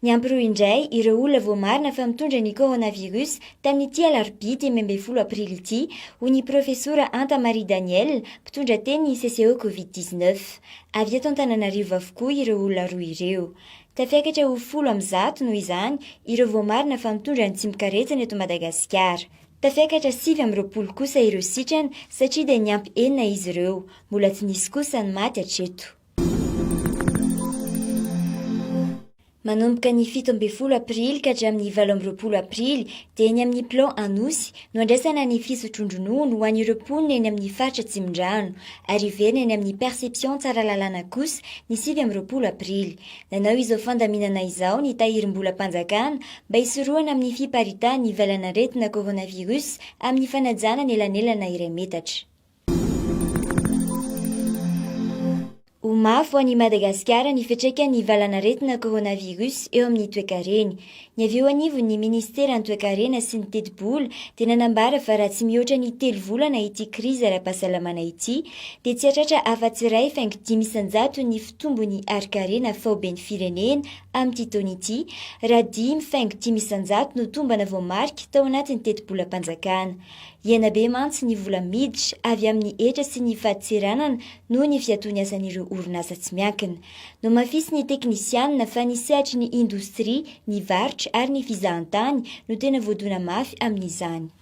Ny ampy roa indray ireo olona voamarina fa mitondra ny coronavirus tamin'ity alarobia 12 aprily ity ho ny profesora Anta Marie Daniel mpitondra teny ny CCO Covid-19. Avy eto Antananarivo avokoa ireo olona roa ireo. Tafiakatra ho 10 noho izany ireo voamarina fa mitondra ny tsimon-karetsana eto Madagasikara. Tafiakatra 20 kosa ireo sitrana satria dia ny ampy 9 izy ireo. Mbola tsy nisy kosa ny maty hatreto. Manomboka ny 17 aprily ka hatramin'ny 18 aprily dia eny amin'ny plan Anosy no andraisana ny fisotrondronono ho an'ireo mponina eny amin'ny faritra Tsimondrano ary iverina eny amin'ny perception tsara lalàna kosa ny 19 aprily. Nanao izao fandaminana izao ny tahirim-bola-panjakana mba hisorohana amin'ny fiparitahan'ny ivelana aretina coronavirus amin'ny fanajana nelanelana iray metatra. Ho mafy ho an'i Madagasikara ny fiantraikan'ny valanaretina coronavirus eo amin'ny toe-karena. Ny avy eo anivony ny Ministeran'ny toe-karena sy ny teti-bola dia nanambara fa raha tsy mihoatra ny 3 volana ity krizy ara-pahasalamana ity dia tsy hatratra afa-tsy iray faingo 500 ny fitombony ari-karena faoben'ny firenena amin'ity taona ity raha 5,500 no tombana voamarika tao anatin'ny teti-bola-panjakana. Iena be mantsy ny vola miditra avy amin'ny hetra sy ny fahatiseranana noho ny fiatoany asan'ireo orinasa tsy miankina. No mafisy ny teknisianina fa ny sehatry ny indostria, ny varotra ary ny fizahan-tany no tena voadona mafy amin'izany.